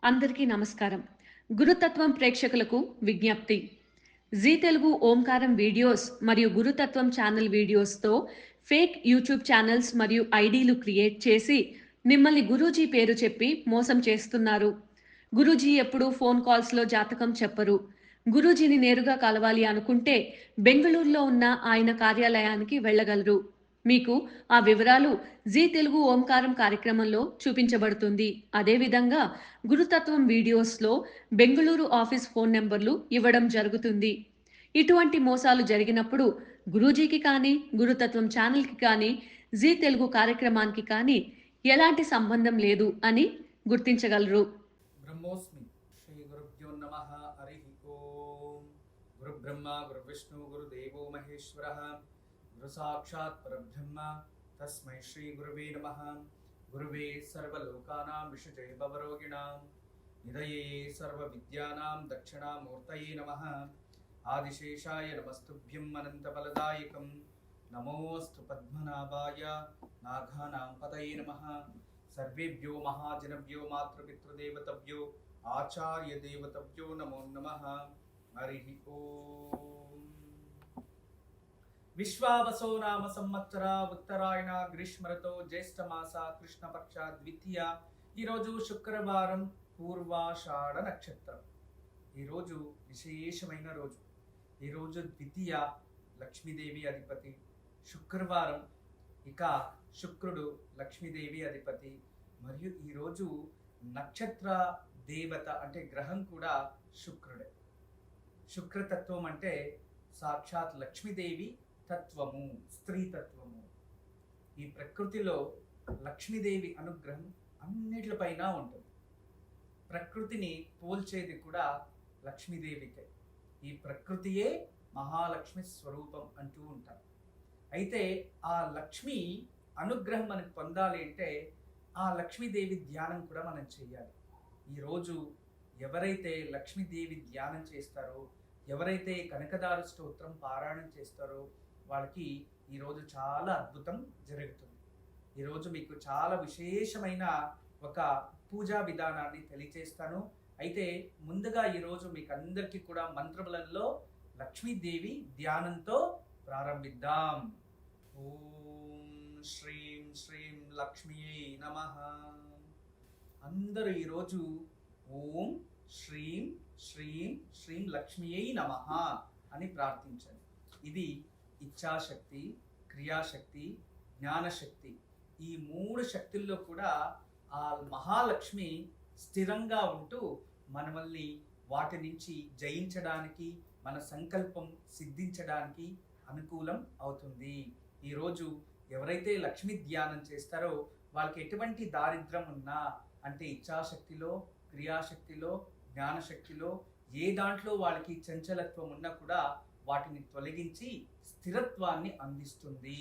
అందరికీ నమస్కారం. గురుతత్వం ప్రేక్షకులకు విజ్ఞప్తి. జీ తెలుగు ఓంకారం వీడియోస్ మరియు గురుతత్వం ఛానల్ వీడియోస్‌తో ఫేక్ యూట్యూబ్ ఛానల్స్ మరియు ఐడీలు క్రియేట్ చేసి మిమ్మల్ని గురూజీ పేరు చెప్పి మోసం చేస్తున్నారు. గురూజీ ఎప్పుడూ ఫోన్ కాల్స్‌లో జాతకం చెప్పరు. గురూజీని నేరుగా కలవాలి అనుకుంటే బెంగుళూరులో ఉన్న ఆయన కార్యాలయానికి వెళ్ళగలరు. మీకు ఆ వివరాలు జీ తెలుగు ఓంకారం కార్యక్రమంలో చూపించబడుతుంది. అదేవిధంగా గురుతత్వం వీడియోస్‌లో బెంగుళూరు ఆఫీస్ ఫోన్ నంబర్లు ఇవ్వడం జరుగుతుంది. ఇటువంటి మోసాలు జరిగినప్పుడు గురూజీకి కానీ, గురుతత్వం ఛానల్‌కి కానీ, జీ తెలుగు కార్యక్రమానికి కానీ ఎలాంటి సంబంధం లేదు అని గుర్తించగలరు. బ్రహ్మోస్మి శ్రీ గురుభ్యో నమ హరి ఓం గురు బ్రహ్మ గురు విష్ణు గురు దేవో మహేశ్వర గురు సాక్షాత్ పరబ్రహ్మ తస్మై శ్రీ గురువే నమ గురువే సర్వలోకానాం విషజే భవరోగిణాం నిధయే సర్వ విద్యానాం దక్షిణామూర్తయే నమ ఆదిశేషాయ నమస్తుభ్యం అనంతఫలదాయకం నమోస్తు పద్మనాభాయ నాఘానాం పతయే నమః సర్వేభ్యో మహాజనభ్యో మాతృపితృదేవతభ్యో ఆచార్య దేవతభ్యో నమో నమః హరి ఓం. విశ్వావసో నామ సంవత్సర ఉత్తరాయణ గ్రీష్మరతో జ్యేష్ఠమాస కృష్ణపక్ష ద్వితీయ. ఈరోజు శుక్రవారం, పూర్వాషాఢ నక్షత్రం. ఈరోజు విశేషమైన రోజు. ఈరోజు ద్వితీయ, లక్ష్మీదేవి అధిపతి. శుక్రవారం, ఇక శుక్రుడు లక్ష్మీదేవి అధిపతి. మరియు ఈరోజు నక్షత్ర దేవత అంటే గ్రహం కూడా శుక్రుడే. శుక్రతత్వం అంటే సాక్షాత్ లక్ష్మీదేవి తత్వము, స్త్రీ తత్వము. ఈ ప్రకృతిలో లక్ష్మీదేవి అనుగ్రహం అన్నిటిపైన ఉంటుంది. ప్రకృతిని పోల్చేది కూడా లక్ష్మీదేవికే. ఈ ప్రకృతియే మహాలక్ష్మి స్వరూపం అంటూ ఉంటారు. అయితే ఆ లక్ష్మి అనుగ్రహం మనకు పొందాలి అంటే ఆ లక్ష్మీదేవి ధ్యానం కూడా మనం చేయాలి. ఈరోజు ఎవరైతే లక్ష్మీదేవి ధ్యానం చేస్తారో, ఎవరైతే కనకదారు స్తోత్రం పారాయణం చేస్తారో వాళ్ళకి ఈరోజు చాలా అద్భుతం జరుగుతుంది. ఈరోజు మీకు చాలా విశేషమైన ఒక పూజా విధానాన్ని తెలియజేస్తాను. అయితే ముందుగా ఈరోజు మీకు అందరికీ కూడా మంత్రబలంలో లక్ష్మీదేవి ధ్యానంతో ప్రారంభిద్దాం. ఓం శ్రీం శ్రీం లక్ష్మీయే నమః. అందరూ ఈరోజు ఓం శ్రీం శ్రీం శ్రీం లక్ష్మీయే నమః అని ప్రార్థించండి. ఇది ఇచ్ఛాశక్తి, క్రియాశక్తి, జ్ఞానశక్తి. ఈ మూడు శక్తుల్లో కూడా ఆ మహాలక్ష్మి స్థిరంగా ఉంటూ మనల్ని వాటి నుంచి జయించడానికి, మన సంకల్పం సిద్ధించడానికి అనుకూలం అవుతుంది. ఈరోజు ఎవరైతే లక్ష్మీ ధ్యానం చేస్తారో వాళ్ళకి ఎటువంటి దారిద్రం ఉన్నా, అంటే ఇచ్ఛాశక్తిలో, క్రియాశక్తిలో, జ్ఞానశక్తిలో ఏ దాంట్లో వాళ్ళకి చంచలత్వం ఉన్నా కూడా వాటిని తొలగించి స్థిరత్వాన్ని అందిస్తుంది.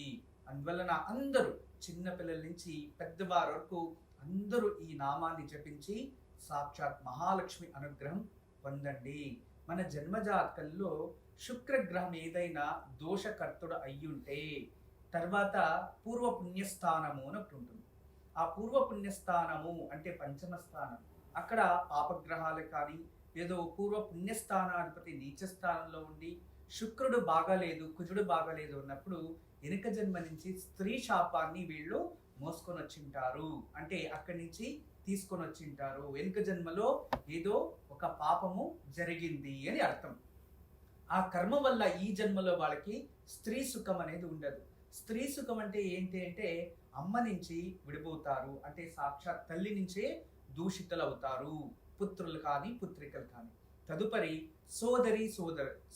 అందువలన అందరూ చిన్నపిల్లల నుంచి పెద్దవారి వరకు అందరూ ఈ నామాన్ని జపించి సాక్షాత్ మహాలక్ష్మి అనుగ్రహం పొందండి. మన జన్మజాతకంలో శుక్రగ్రహం ఏదైనా దోషకర్తుడు అయ్యుంటే తర్వాత పూర్వ పుణ్యస్థానము అని ఒకటి ఉంటుంది. ఆ పూర్వ పుణ్యస్థానము అంటే పంచమ స్థానం. అక్కడ పాపగ్రహాలు కానీ ఏదో పూర్వ పుణ్యస్థానాధిపతి నీచ స్థానంలో ఉండి శుక్రుడు బాగాలేదు, కుజుడు బాగాలేదు అన్నప్పుడు వెనుక జన్మ నుంచి స్త్రీ శాపాన్ని వీళ్ళు మోసుకొని వచ్చింటారు. అంటే అక్కడి నుంచి తీసుకొని వచ్చింటారు. వెనుక జన్మలో ఏదో ఒక పాపము జరిగింది అని అర్థం. ఆ కర్మ వల్ల ఈ జన్మలో వాళ్ళకి స్త్రీ సుఖం అనేది ఉండదు. స్త్రీ సుఖం అంటే ఏంటి అంటే అమ్మ నుంచి విడిపోతారు, అంటే సాక్షాత్ తల్లి నుంచే దూషితులు అవుతారు, పుత్రులు కానీ పుత్రికలు కానీ. తదుపరి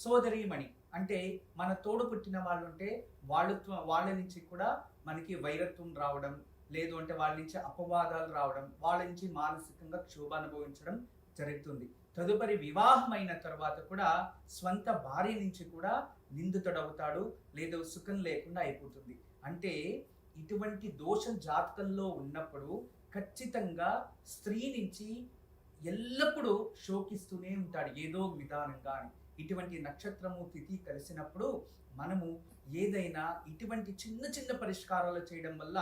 సోదరీమణి అంటే మన తోడు పుట్టిన వాళ్ళు ఉంటే వాళ్ళ నుంచి కూడా మనకి వైరత్వం రావడం, లేదు అంటే వాళ్ళ నుంచి అపవాదాలు రావడం, వాళ్ళ నుంచి మానసికంగా క్షోభ అనుభవించడం జరుగుతుంది. తదుపరి వివాహమైన తర్వాత కూడా స్వంత భార్య నుంచి కూడా నిందితుడవుతాడు, లేదా సుఖం లేకుండా అయిపోతుంది. అంటే ఇటువంటి దోషం జాతకంలో ఉన్నప్పుడు ఖచ్చితంగా స్త్రీ నుంచి ఎల్లప్పుడూ శోకిస్తూనే ఉంటాడు ఏదో విధానంగా. ఇటువంటి నక్షత్రము తిథి కలిసినప్పుడు మనము ఏదైనా ఇటువంటి చిన్న చిన్న పరిష్కారాలు చేయడం వల్ల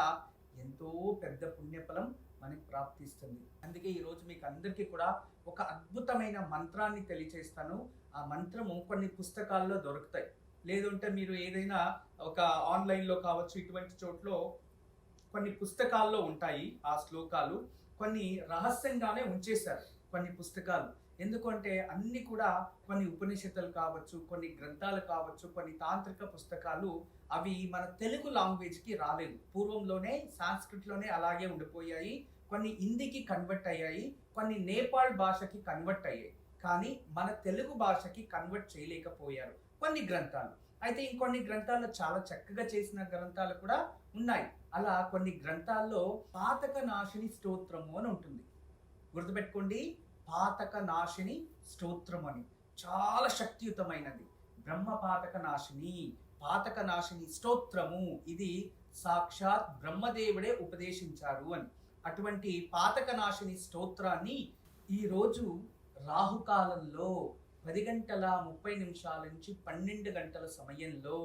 ఎంతో పెద్ద పుణ్యఫలం మనకి ప్రాప్తిస్తుంది. అందుకే ఈరోజు మీకు అందరికీ కూడా ఒక అద్భుతమైన మంత్రాన్ని తెలియచేస్తాను. ఆ మంత్రము కొన్ని పుస్తకాల్లో దొరుకుతాయి, లేదంటే మీరు ఏదైనా ఒక ఆన్లైన్లో కావచ్చు, ఇటువంటి చోట్ల కొన్ని పుస్తకాల్లో ఉంటాయి ఆ శ్లోకాలు. కొన్ని రహస్యంగానే ఉంచేశారు కొన్ని పుస్తకాలు. ఎందుకంటే అన్ని కూడా కొన్ని ఉపనిషత్తులు కావచ్చు, కొన్ని గ్రంథాలు కావచ్చు, కొన్ని తాంత్రిక పుస్తకాలు అవి మన తెలుగు లాంగ్వేజ్కి రాలేదు. పూర్వంలోనే సాంస్క్రిట్లోనే అలాగే ఉండిపోయాయి. కొన్ని హిందీకి కన్వర్ట్ అయ్యాయి, కొన్ని నేపాల్ భాషకి కన్వర్ట్ అయ్యాయి, కానీ మన తెలుగు భాషకి కన్వర్ట్ చేయలేకపోయారు కొన్ని గ్రంథాలు. అయితే ఇంకొన్ని గ్రంథాలు చాలా చక్కగా చేసిన గ్రంథాలు కూడా ఉన్నాయి. అలా కొన్ని గ్రంథాల్లో పాతక నాశిని స్తోత్రము అని ఉంటుంది. గుర్తుపెట్టుకోండి, పాతక నాశిని స్తోత్రం అని చాలా శక్తియుతమైనది. బ్రహ్మ పాతక నాశిని, పాతక నాశిని స్తోత్రము ఇది సాక్షాత్ బ్రహ్మదేవుడే ఉపదేశించారు అని. అటువంటి పాతక నాశిని స్తోత్రాన్ని ఈరోజు రాహుకాలంలో 10:30 నుంచి 12 సమయంలో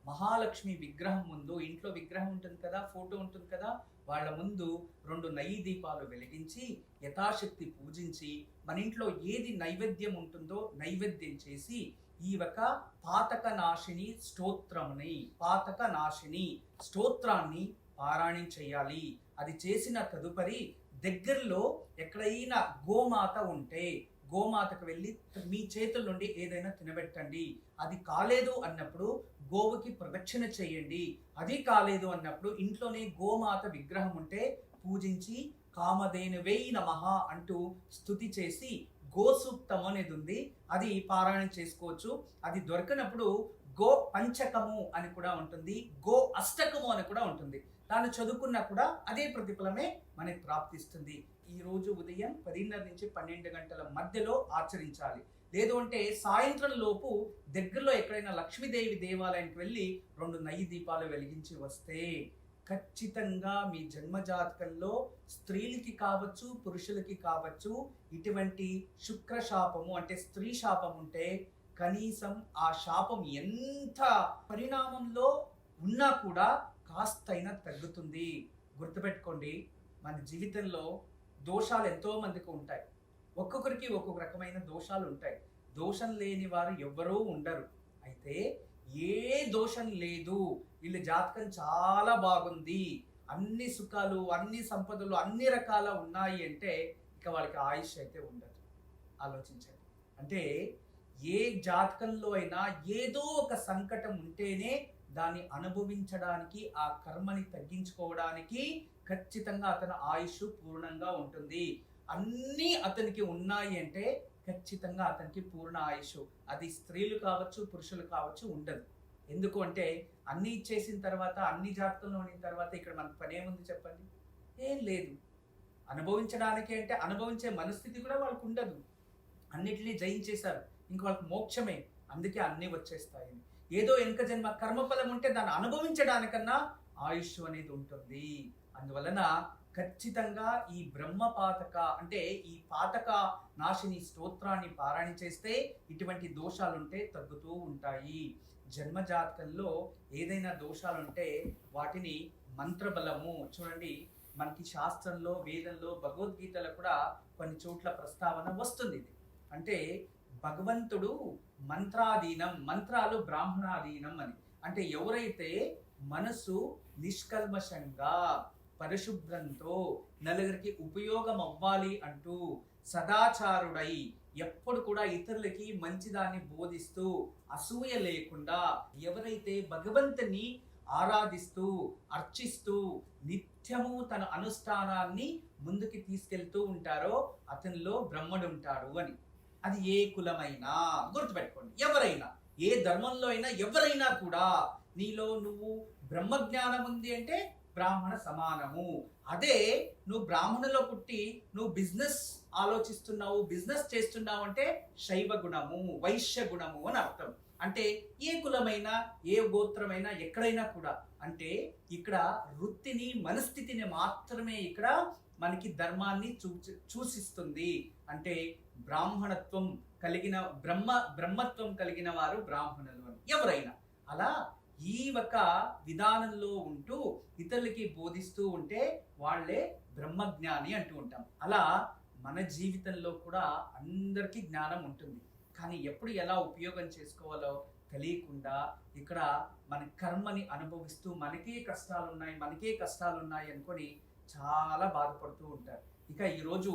మహాలక్ష్మి విగ్రహం ముందు, ఇంట్లో విగ్రహం ఉంటుంది కదా, ఫోటో ఉంటుంది కదా, వాళ్ళ ముందు 2 నెయ్యి దీపాలు వెలిగించి యథాశక్తి పూజించి మన ఇంట్లో ఏది నైవేద్యం ఉంటుందో నైవేద్యం చేసి ఈ ఒక పాతక నాశిని స్తోత్రంని, పాతక నాశిని స్తోత్రాన్ని పారాయణం చేయాలి. అది చేసిన తదుపరి దగ్గరలో ఎక్కడైనా గోమాత ఉంటే గోమాతకు వెళ్ళి మీ చేతుల నుండి ఏదైనా తినబెట్టండి. అది కాలేదు అన్నప్పుడు గోవుకి ప్రదక్షిణ చేయండి. అది కాలేదు అన్నప్పుడు ఇంట్లోనే గోమాత విగ్రహం ఉంటే పూజించి కామధేనువై నమః అంటూ స్తుతి చేసి గోసూక్తం అనేది ఉంది, అది పారాయణం చేసుకోవచ్చు. అది దొరకనప్పుడు గో పంచకము అని కూడా ఉంటుంది, గో అష్టకము అని కూడా ఉంటుంది. దాన్ని చదువుకున్నా కూడా అదే ప్రతిఫలమే మనకి ప్రాప్తిస్తుంది. ఈ రోజు ఉదయం 10:30 నుంచి 12 మధ్యలో ఆచరించాలి. లేదు అంటే సాయంత్రం లోపు దగ్గరలో ఎక్కడైనా లక్ష్మీదేవి దేవాలయానికి వెళ్ళి 2 నెయ్యి దీపాలు వెలిగించి వస్తే ఖచ్చితంగా మీ జన్మజాతకంలో స్త్రీలకి కావచ్చు, పురుషులకి కావచ్చు, ఇటువంటి శుక్ర శాపము అంటే స్త్రీ శాపం ఉంటే కనీసం ఆ శాపం ఎంత పరిణామంలో ఉన్నా కూడా కాస్తైనా తగ్గుతుంది. గుర్తుపెట్టుకోండి, మన జీవితంలో దోషాలు ఎంతో మందికి ఉంటాయి. ఒక్కొక్కరికి ఒక్కొక్క రకమైన దోషాలు ఉంటాయి. దోషం లేని వారు ఎవ్వరూ ఉండరు. అయితే ఏ దోషం లేదు, వీళ్ళ జాతకం చాలా బాగుంది, అన్ని సుఖాలు, అన్ని సంపదలు, అన్ని రకాల ఉన్నాయి అంటే ఇక వాళ్ళకి ఆయుష్ అయితే ఉండదు. ఆలోచించండి. అంటే ఏ జాతకంలో అయినా ఏదో ఒక సంకటం ఉంటేనే దాన్ని అనుభవించడానికి, ఆ కర్మని తగ్గించుకోవడానికి ఖచ్చితంగా అతని ఆయుష్ పూర్ణంగా ఉంటుంది. అన్నీ అతనికి ఉన్నాయి అంటే ఖచ్చితంగా అతనికి పూర్ణ ఆయుష్, అది స్త్రీలు కావచ్చు, పురుషులు కావచ్చు, ఉండదు. ఎందుకు అంటే అన్నీ ఇచ్చేసిన తర్వాత, అన్ని జాతకంలో ఉన్న తర్వాత ఇక్కడ మనకు పని ఏముంది చెప్పండి? ఏం లేదు. అనుభవించడానికి అంటే అనుభవించే మనస్థితి కూడా వాళ్ళకు ఉండదు. అన్నిటినీ జయించేశారు, ఇంక వాళ్ళకి మోక్షమే. అందుకే అన్నీ వచ్చేస్తాయి. ఏదో వెనుక జన్మ కర్మఫలం ఉంటే దాన్ని అనుభవించడానికన్నా ఆయుష్ అనేది ఉంటుంది. అందువలన ఖచ్చితంగా ఈ బ్రహ్మ పాతక అంటే ఈ పాతక నాశిని స్తోత్రాన్ని పారాయణ చేస్తే ఇటువంటి దోషాలుంటే తగ్గుతూ ఉంటాయి. జన్మజాతకంలో ఏదైనా దోషాలుంటే వాటిని మంత్రబలము, చూడండి మనకి శాస్త్రంలో, వేదంలో, భగవద్గీతలో కూడా కొన్ని చోట్ల ప్రస్తావన వస్తుంది. ఇది అంటే భగవంతుడు మంత్రాధీనం, మంత్రాలు బ్రాహ్మణాధీనం అని. అంటే ఎవరైతే మనసు నిష్కల్మషంగా, పరిశుభ్రంతో, నలుగురికి ఉపయోగం అవ్వాలి అంటూ సదాచారుడై ఎప్పుడు కూడా ఇతరులకి మంచిదాన్ని బోధిస్తూ అసూయ లేకుండా ఎవరైతే భగవంతుని ఆరాధిస్తూ అర్చిస్తూ నిత్యము తన అనుష్ఠానాన్ని ముందుకి తీసుకెళ్తూ ఉంటారో అతనిలో బ్రహ్మడు ఉంటాడు అని. అది ఏ కులమైనా గుర్తుపెట్టుకోండి, ఎవరైనా ఏ ధర్మంలో అయినా ఎవరైనా కూడా నీలో నువ్వు బ్రహ్మజ్ఞానం ఉంది అంటే బ్రాహ్మణ సమానము. అదే నువ్వు బ్రాహ్మణులో పుట్టి నువ్వు బిజినెస్ ఆలోచిస్తున్నావు, బిజినెస్ చేస్తున్నావు అంటే శైవ గుణము, వైశ్య గుణము అని అర్థం. అంటే ఏ కులమైనా, ఏ గోత్రమైనా, ఎక్కడైనా కూడా అంటే ఇక్కడ వృత్తిని, మనస్థితిని మాత్రమే ఇక్కడ మనకి ధర్మాన్ని సూచిస్తుంది. అంటే బ్రాహ్మణత్వం కలిగిన బ్రహ్మత్వం కలిగిన వారు బ్రాహ్మణులు అని ఎవరైనా. అలా ఈ ఒక విధానంలో ఉంటూ ఇతరులకి బోధిస్తూ ఉంటే వాళ్ళే బ్రహ్మజ్ఞాని అంటూ ఉంటాం. అలా మన జీవితంలో కూడా అందరికీ జ్ఞానం ఉంటుంది, కానీ ఎప్పుడు ఎలా ఉపయోగం చేసుకోవాలో తెలియకుండా ఇక్కడ మన కర్మని అనుభవిస్తూ మనకే కష్టాలు ఉన్నాయి అనుకొని చాలా బాధపడుతూ ఉంటారు. ఇక ఈరోజు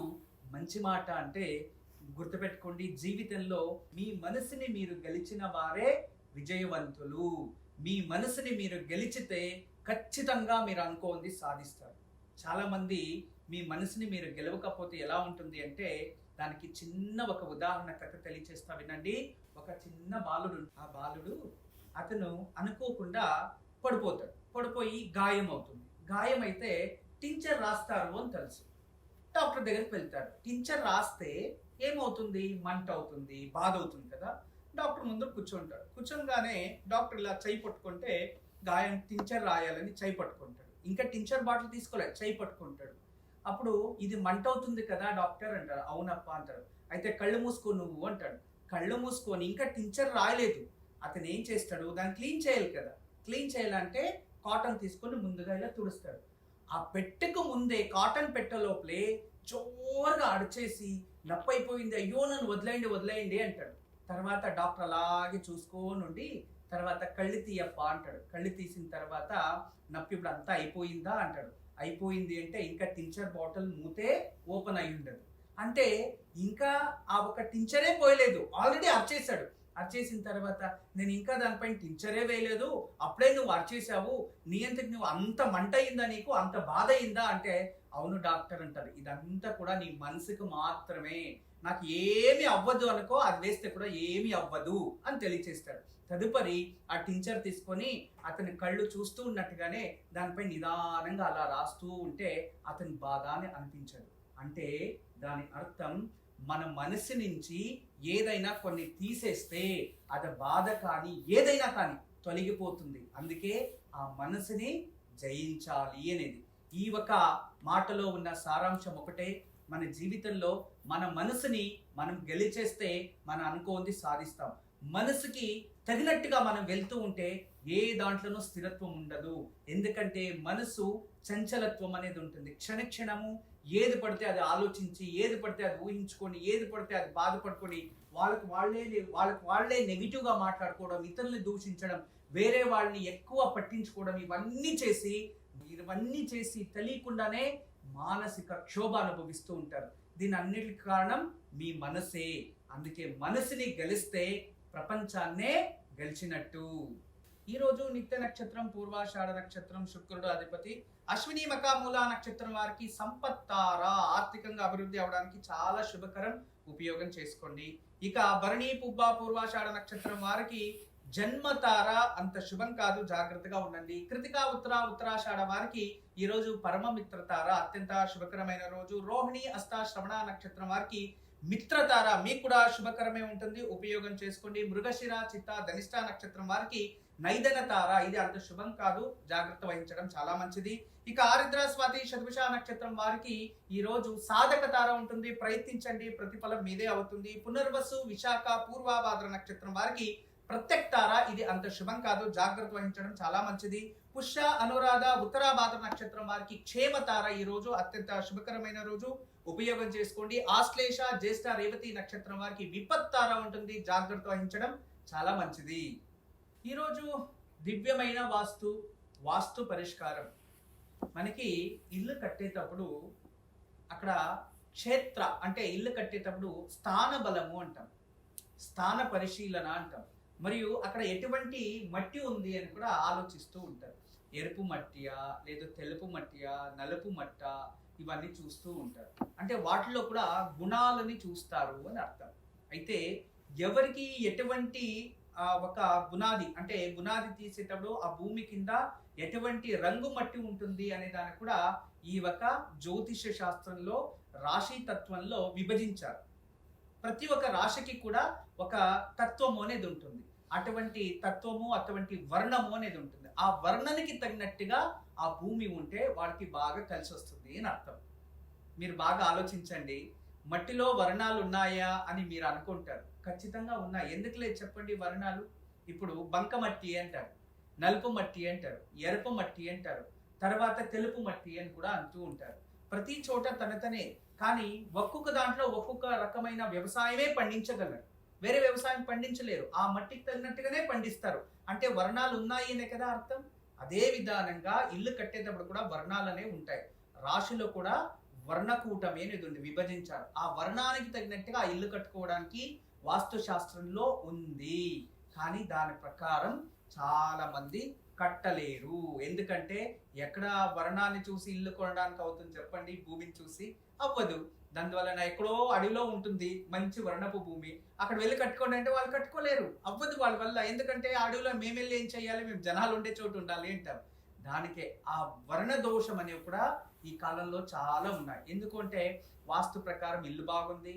మంచి మాట అంటే గుర్తుపెట్టుకోండి, జీవితంలో మీ మనసుని మీరు గెలిచిన వారే విజయవంతులు. మీ మనసుని మీరు గెలిచితే ఖచ్చితంగా మీరు అనుకోంది సాధిస్తారు. చాలామంది మీ మనసుని మీరు గెలవకపోతే ఎలా ఉంటుంది అంటే దానికి చిన్న ఒక ఉదాహరణ కథ తెలియచేస్తా వినండి. ఒక చిన్న బాలుడు, ఆ బాలుడు అతను అనుకోకుండా పడిపోయి గాయం అవుతుంది. గాయం అయితే టించర్ రాస్తారు అని తెలుసు. డాక్టర్ దగ్గరికి వెళ్తారు. టించర్ రాస్తే ఏమవుతుంది? మంట అవుతుంది, బాధ అవుతుంది కదా. డాక్టర్ ముందు కూర్చుంటాడు. కూర్చోగానే డాక్టర్ ఇలా చేయి పట్టుకుంటే గాయం టించర్ రాయాలని చేయి పట్టుకుంటాడు. ఇంకా టించర్ బాటిల్ తీసుకోలేదు, చేయి పట్టుకుంటాడు. అప్పుడు ఇది మంట అవుతుంది కదా డాక్టర్ అంటారు. అవునప్ప అంటారు. అయితే కళ్ళు మూసుకో నువ్వు అంటాడు. కళ్ళు మూసుకొని ఇంకా టించర్ రాయలేదు. అతను ఏం చేస్తాడు? దాన్ని క్లీన్ చేయాలి కదా. క్లీన్ చేయాలంటే కాటన్ తీసుకొని ముందుగా ఇలా తుడుస్తాడు. ఆ పెట్టెకు ముందే కాటన్ పెట్టె లోపలే జోరుగా అడిచేసి నప్పైపోయింది, అయ్యో నన్ను వదిలేయండి అంటాడు. తర్వాత డాక్టర్ అలాగే చూసుకోనుండి తర్వాత కళ్ళు తీయప్ప అంటాడు. కళ్ళు తీసిన తర్వాత నొప్పి ఇప్పుడు అంతా అయిపోయిందా అంటాడు. అయిపోయింది అంటే ఇంకా టించర్ బాటిల్ మూతే ఓపెన్ అయి ఉండదు. అంటే ఇంకా ఆ ఒక టించరే పోయలేదు, ఆల్రెడీ అర్చేశాడు. అర్చేసిన తర్వాత నేను ఇంకా దానిపైన టించరే వేయలేదు, అప్పుడే నువ్వు అర్చేసావు, నీ అంతటి నువ్వు అంత మంట అయిందా, నీకు అంత బాధ అయిందా అంటే అవును డాక్టర్ అంటారు. ఇదంతా కూడా నీ మనసుకు మాత్రమే, నాకు ఏమి అవ్వదు అనుకో, అది వేస్తే కూడా ఏమి అవ్వదు అని తెలియచేస్తాడు. తదుపరి ఆ టించర్ తీసుకొని అతని కళ్ళు చూస్తూ ఉన్నట్టుగానే దానిపై నిదానంగా అలా రాస్తూ ఉంటే అతని బాధ అని అనిపించదు. అంటే దాని అర్థం మన మనసు నుంచి ఏదైనా కొన్ని తీసేస్తే అది బాధ కానీ ఏదైనా కానీ తొలగిపోతుంది. అందుకే ఆ మనసుని జయించాలి అనేది. ఈ ఒక మాటలో ఉన్న సారాంశం ఒకటే, మన జీవితంలో మన మనసుని మనం గెలిచేస్తే మనం అనుకోంది సాధిస్తాం. మనసుకి తగినట్టుగా మనం వెళ్తూ ఉంటే ఏ దాంట్లోనూ స్థిరత్వం ఉండదు. ఎందుకంటే మనసు చంచలత్వం అనేది ఉంటుంది. క్షణము ఏది పడితే అది ఆలోచించి, ఏది పడితే అది ఊహించుకొని, ఏది పడితే అది బాధపడుకొని వాళ్ళకి వాళ్ళే నెగిటివ్గా మాట్లాడుకోవడం, ఇతరుల్ని దూషించడం, వేరే వాళ్ళని ఎక్కువ పట్టించుకోవడం, ఇవన్నీ చేసి తెలియకుండానే మానసిక క్షోభ అనుభవిస్తూ ఉంటారు. దీని అన్నిటికి కారణం మీ మనసే. అందుకే మనసుని గెలిస్తే ప్రపంచాన్నే గెలిచినట్టు. ఈరోజు నిత్య నక్షత్రం పూర్వాషాఢ నక్షత్రం, శుక్రుడు అధిపతి. అశ్విని మకామూల నక్షత్రం వారికి సంపత్తార, ఆర్థికంగా అభివృద్ధి అవడానికి చాలా శుభకరం, ఉపయోగం చేసుకోండి. ఇక భరణి పుబ్బ పూర్వాషాఢ నక్షత్రం వారికి జన్మతార అంత శుభం కాదు, జాగ్రత్తగా ఉండండి. కృతిక ఉత్తరాషాఢ వారికి ఈ రోజు పరమమిత్రతార అత్యంత శుభకరమైన రోజు. రోహిణి శ్రవణ నక్షత్రం వారికి మిత్రతార మీకు కూడా శుభకరమే ఉంటుంది, ఉపయోగం చేసుకోండి. మృగశిర చిత్త ధనిష్ట నక్షత్రం వారికి నైదన తార, ఇది అంత శుభం కాదు, జాగ్రత్త వహించడం చాలా మంచిది. ఇక ఆరిద్ర స్వాతి శతభిష నక్షత్రం వారికి ఈ రోజు సాధక తార ఉంటుంది, ప్రయత్నించండి, ప్రతిఫలం మీదే అవుతుంది. పునర్వసు విశాఖ పూర్వభాద్ర నక్షత్రం వారికి ప్రత్యక్ తార, ఇది అంత శుభం కాదు, జాగ్రత్త వహించడం చాలా మంచిది. పుష్య అనురాధ ఉత్తరాభాద్ర నక్షత్రం వారికి క్షేమ తార, ఈ రోజు అత్యంత శుభకరమైన రోజు, ఉపయోగం చేసుకోండి. ఆశ్లేష జ్యేష్ఠ రేవతి నక్షత్రం వారికి విపత్తార ఉంటుంది, జాగ్రత్త వహించడం చాలా మంచిది. ఈరోజు దివ్యమైన వాస్తు పరిష్కారం. మనకి ఇల్లు కట్టేటప్పుడు అక్కడ క్షేత్ర అంటే ఇల్లు కట్టేటప్పుడు స్థాన బలము అంటాం, స్థాన పరిశీలన అంటాం. మరియు అక్కడ ఎటువంటి మట్టి ఉంది అని కూడా ఆలోచిస్తూ ఉంటారు. ఎరుపు మట్టియా, లేదా తెలుపు మట్టియా, నలుపు మట్ట, ఇవన్నీ చూస్తూ ఉంటారు. అంటే వాటిలో కూడా గుణాలని చూస్తారు అని అర్థం. అయితే ఎవరికి ఎటువంటి ఒక బునాది అంటే బునాది తీసేటప్పుడు ఆ భూమి కింద ఎటువంటి రంగు మట్టి ఉంటుంది అనే దాన్ని కూడా ఈ ఒక జ్యోతిష శాస్త్రంలో రాశి తత్వంలో విభజించారు. ప్రతి ఒక్క రాశికి కూడా ఒక తత్వము అనేది ఉంటుంది, అటువంటి తత్వము అటువంటి వర్ణము అనేది ఉంటుంది. ఆ వర్ణానికి తగినట్టుగా ఆ భూమి ఉంటే వాళ్ళకి బాగా కలిసి వస్తుంది అని అర్థం. మీరు బాగా ఆలోచించండి, మట్టిలో వర్ణాలు ఉన్నాయా అని మీరు అనుకుంటారు, ఖచ్చితంగా ఉన్నాయి. ఎందుకు లేదు చెప్పండి వర్ణాలు? ఇప్పుడు బంకమట్టి అంటారు, నలుపు మట్టి అంటారు, ఎరుపు మట్టి అంటారు, తర్వాత తెలుపు మట్టి అని కూడా అంటూ ఉంటారు. ప్రతి చోట తనతనే, కానీ ఒక్కొక్క దాంట్లో ఒక్కొక్క రకమైన వ్యవసాయమే పండించగలరు, వేరే వ్యవసాయం పండించలేరు. ఆ మట్టికి తగినట్టుగానే పండిస్తారు. అంటే వర్ణాలు ఉన్నాయి అనే కదా అర్థం. అదే విధానంగా ఇల్లు కట్టేటప్పుడు కూడా వర్ణాలు అనేవి ఉంటాయి. రాశిలో కూడా వర్ణకూటమి అనేది ఉంది, విభజించారు. ఆ వర్ణానికి తగినట్టుగా ఆ ఇల్లు కట్టుకోవడానికి వాస్తు శాస్త్రంలో ఉంది. కానీ దాని ప్రకారం చాలా మంది కట్టలేరు. ఎందుకంటే ఎక్కడ వర్ణాన్ని చూసి ఇల్లు కొనడానికి అవుతుంది చెప్పండి? భూమిని చూసి అవ్వదు. దానివల్ల ఎక్కడో అడవిలో ఉంటుంది మంచి వర్ణపు భూమి, అక్కడ వెళ్ళి కట్టుకోండి అంటే వాళ్ళు కట్టుకోలేరు, అవ్వదు వాళ్ళ వల్ల. ఎందుకంటే అడవిలో మేము వెళ్ళి ఏం చేయాలి, మేము జనాలు ఉండే చోటు ఉండాలి అంటారు. దానికే ఆ వర్ణ దోషం అనేవి కూడా ఈ కాలంలో చాలా ఉన్నాయి. ఎందుకంటే వాస్తు ప్రకారం ఇల్లు బాగుంది,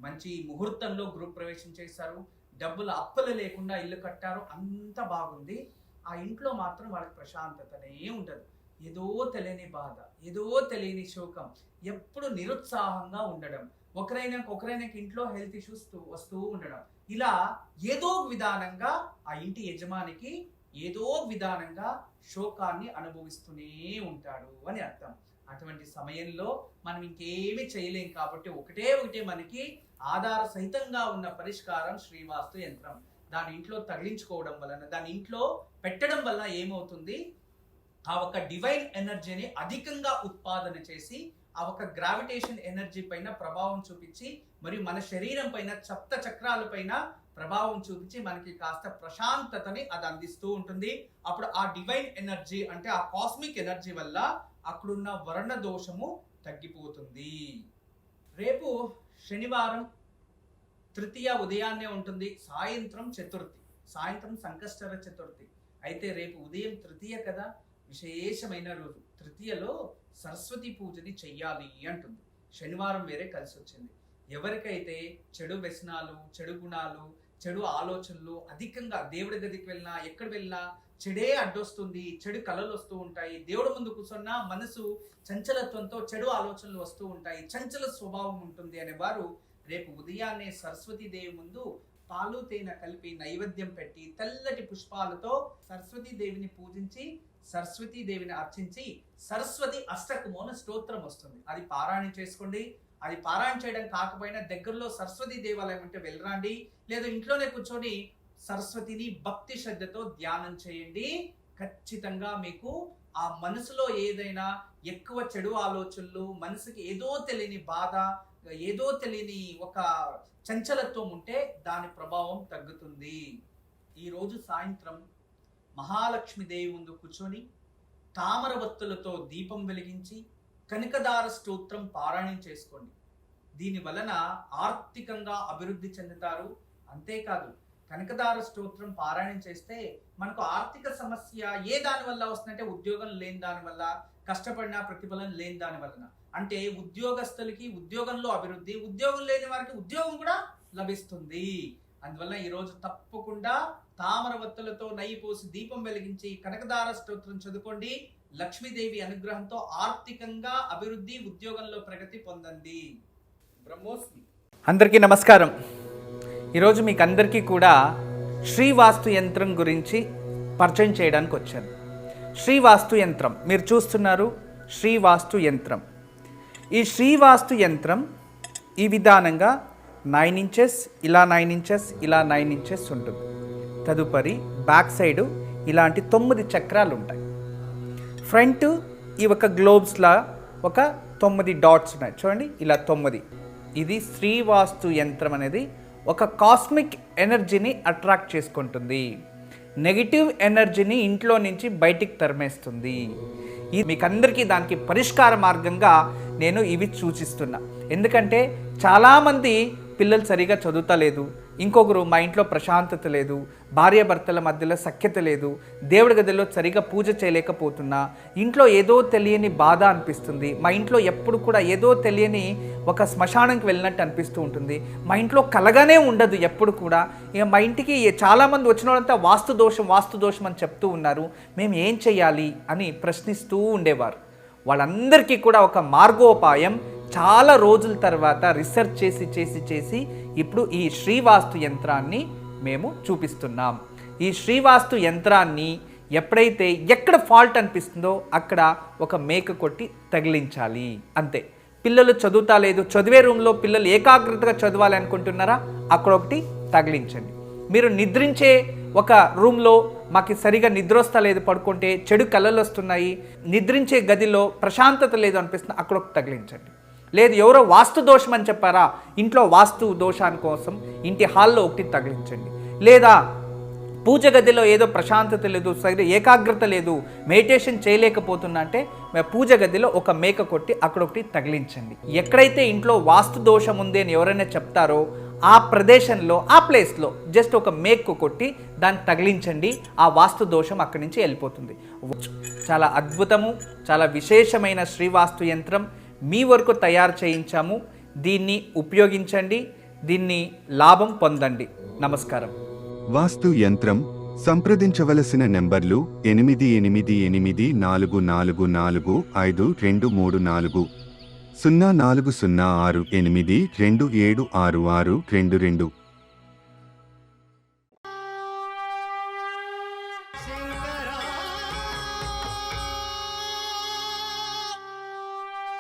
మంచి ముహూర్తంలో గృహప్రవేశం చేశారు, డబ్బులు అప్పులు లేకుండా ఇల్లు కట్టారు, అంత బాగుంది. ఆ ఇంట్లో మాత్రం వాళ్ళకి ప్రశాంతతనే ఉండదు. ఏదో తెలియని బాధ, ఏదో తెలియని శోకం, ఎప్పుడు నిరుత్సాహంగా ఉండడం, ఒకరైనా ఇంట్లో హెల్త్ ఇష్యూస్ వస్తూ ఉండడం, ఇలా ఏదో విధానంగా ఆ ఇంటి యజమానికి ఏదో విధానంగా శోకాన్ని అనుభవిస్తూనే ఉంటాడు అని అర్థం. అటువంటి సమయంలో మనం ఇంకేమీ చేయలేం. కాబట్టి ఒకటే మనకి ఆధార సహితంగా ఉన్న పరిష్కారం శ్రీవాస్తు యంత్రం. దాని ఇంట్లో తగిలించుకోవడం వలన, దాని ఇంట్లో పెట్టడం వల్ల ఏమవుతుంది, ఆ ఒక డివైన్ ఎనర్జీని అధికంగా ఉత్పాదన చేసి ఆ ఒక గ్రావిటేషన్ ఎనర్జీ పైన ప్రభావం చూపించి, మరియు మన శరీరం పైన సప్త చక్రాల పైన ప్రభావం చూపించి మనకి కాస్త ప్రశాంతతని అది అందిస్తూ ఉంటుంది. అప్పుడు ఆ డివైన్ ఎనర్జీ అంటే ఆ కాస్మిక్ ఎనర్జీ వల్ల అక్కడున్న వర్ణ దోషము తగ్గిపోతుంది. రేపు శనివారం తృతీయ ఉదయాన్నే ఉంటుంది, సాయంత్రం చతుర్థి, సాయంత్రం సంకష్టర చతుర్థి. అయితే రేపు ఉదయం తృతీయ కదా, విశేషమైన రోజు. తృతీయలో సరస్వతి పూజని చెయ్యాలి అంటుంది. శనివారం వేరే కలిసి వచ్చింది. ఎవరికైతే చెడు వ్యసనాలు, చెడు గుణాలు, చెడు ఆలోచనలు అధికంగా దేవుడి గదికి వెళ్ళినా ఎక్కడ వెళ్ళినా చెడే అడ్డొస్తుంది, చెడు కళలు వస్తూ ఉంటాయి, దేవుడి ముందు కూర్చున్నా మనసు చంచలత్వంతో చెడు ఆలోచనలు వస్తూ ఉంటాయి, చంచల స్వభావం ఉంటుంది అనేవారు రేపు ఉదయాన్నే సరస్వతి దేవి ముందు పాలు తేనె కలిపి నైవేద్యం పెట్టి తెల్లటి పుష్పాలతో సరస్వతి దేవిని పూజించి, సరస్వతి దేవిని అర్చించి, సరస్వతి అష్టకమోన స్తోత్రం వస్తుంది, అది పారాయణ చేసుకోండి. అది పారాయణ చేయడం కాకపోయినా దగ్గరలో సరస్వతి దేవాలయం ఉంటే వెళ్ళరండి, లేదా ఇంట్లోనే కూర్చొని సరస్వతిని భక్తి శ్రద్ధతో ధ్యానం చేయండి. ఖచ్చితంగా మీకు ఆ మనసులో ఏదైనా ఎక్కువ చెడు ఆలోచనలు, మనసుకి ఏదో తెలియని బాధ, ఏదో తెలియని ఒక చంచలత్వం ఉంటే దాని ప్రభావం తగ్గుతుంది. ఈరోజు సాయంత్రం మహాలక్ష్మీదేవి ముందు కూర్చొని తామర వత్తులతో దీపం వెలిగించి కనకదార స్తోత్రం పారాయణం చేసుకోండి. దీని వలన ఆర్థికంగా అభివృద్ధి చెందుతారు. అంతేకాదు, కనకదార స్తోత్రం పారాయణం చేస్తే మనకు ఆర్థిక సమస్య ఏ దాని వల్ల వస్తుందంటే ఉద్యోగం లేని దాని వల్ల, కష్టపడిన ప్రతిఫలం లేని దాని వలన. అంటే ఉద్యోగస్తులకి ఉద్యోగంలో అభివృద్ధి, ఉద్యోగం లేని వారికి ఉద్యోగం కూడా లభిస్తుంది. అందువల్ల ఈరోజు తప్పకుండా తామర వత్తులతో నెయ్యి పోసి దీపం వెలిగించి కనకదార స్తోత్రం చదువుకోండి. లక్ష్మీదేవి అనుగ్రహంతో ఆర్థికంగా అభివృద్ధి, ఉద్యోగంలో ప్రగతి పొందండి. బ్రహ్మోస్మి. అందరికీ నమస్కారం. ఈరోజు మీకు అందరికీ కూడా శ్రీవాస్తు యంత్రం గురించి పరిచయం చేయడానికి వచ్చాను. శ్రీవాస్తు యంత్రం మీరు చూస్తున్నారు, శ్రీవాస్తు యంత్రం. ఈ శ్రీవాస్తు యంత్రం ఈ విధానంగా 9 ఇంచెస్, ఇలా 9 ఇంచెస్, ఇలా 9 ఇంచెస్ ఉంటుంది. తదుపరి బ్యాక్ సైడు ఇలాంటి 9 చక్రాలు ఉంటాయి. ఫ్రంట్ ఈ ఒక గ్లోబ్స్లా ఒక 9 డాట్స్ ఉన్నాయి చూడండి, ఇలా 9. ఇది శ్రీవాస్తు యంత్రం అనేది ఒక కాస్మిక్ ఎనర్జీని అట్రాక్ట్ చేసుకుంటుంది, నెగిటివ్ ఎనర్జీని ఇంట్లో నుంచి బయటికి తరిమేస్తుంది. ఇది మీకు అందరికీ దానికి పరిష్కార మార్గంగా నేను ఇవి సూచిస్తున్నా. ఎందుకంటే చాలామంది పిల్లలు సరిగా చదువుతలేదు, ఇంకొకరు మా ఇంట్లో ప్రశాంతత లేదు, భార్యాభర్తల మధ్యలో సఖ్యత లేదు, దేవుడి గదిలో సరిగా పూజ చేయలేకపోతున్నా, ఇంట్లో ఏదో తెలియని బాధ అనిపిస్తుంది, మా ఇంట్లో ఎప్పుడు కూడా ఏదో తెలియని ఒక శ్మశానంకి వెళ్ళినట్టు అనిపిస్తూ ఉంటుంది, మా ఇంట్లో కలగానే ఉండదు ఎప్పుడు కూడా. ఇక మా ఇంటికి చాలామంది వచ్చిన వాళ్ళంతా వాస్తు దోషం అని చెప్తూ ఉన్నారు, మేము ఏం చేయాలి అని ప్రశ్నిస్తూ ఉండేవారు. వాళ్ళందరికీ కూడా ఒక మార్గోపాయం చాలా రోజుల తర్వాత రీసెర్చ్ చేసి ఇప్పుడు ఈ శ్రీవాస్తు యంత్రాన్ని మేము చూపిస్తున్నాం. ఈ శ్రీవాస్తు యంత్రాన్ని ఎప్పుడైతే ఎక్కడ ఫాల్ట్ అనిపిస్తుందో అక్కడ ఒక మేక కొట్టి తగిలించాలి అంతే. పిల్లలు చదువుతా లేదు, చదివే రూమ్లో పిల్లలు ఏకాగ్రతగా చదవాలి అనుకుంటున్నారా, అక్కడ ఒకటి తగిలించండి. మీరు నిద్రించే ఒక రూమ్లో మాకు సరిగా నిద్ర వస్తా లేదు, పడుకుంటే చెడు కళలు వస్తున్నాయి, నిద్రించే గదిలో ప్రశాంతత లేదు అనిపిస్తుంది, అక్కడ ఒకటి తగిలించండి. లేదు ఎవరో వాస్తు దోషం అని చెప్పారా, ఇంట్లో వాస్తు దోషాని కోసం ఇంటి హాల్లో ఒకటి తగిలించండి. లేదా పూజ గదిలో ఏదో ప్రశాంతత లేదు, సరిగ్గా ఏకాగ్రత లేదు, మెడిటేషన్ చేయలేకపోతున్నా అంటే పూజ గదిలో ఒక మేక కొట్టి అక్కడ ఒకటి తగిలించండి. ఎక్కడైతే ఇంట్లో వాస్తు దోషం ఉంది అని ఎవరైనా చెప్తారో ఆ ప్రదేశంలో ఆ ప్లేస్లో జస్ట్ ఒక మేకు కొట్టి దాన్ని తగిలించండి, ఆ వాస్తు దోషం అక్కడి నుంచి వెళ్ళిపోతుంది. చాలా అద్భుతము, చాలా విశేషమైన శ్రీవాస్తు యంత్రం మీ వరకు తయారు చేయించాము. దీన్ని ఉపయోగించండి, దీన్ని లాభం పొందండి. నమస్కారం. వాస్తు యంత్రం సంప్రదించవలసిన నెంబర్లు 8844452334 040682766622.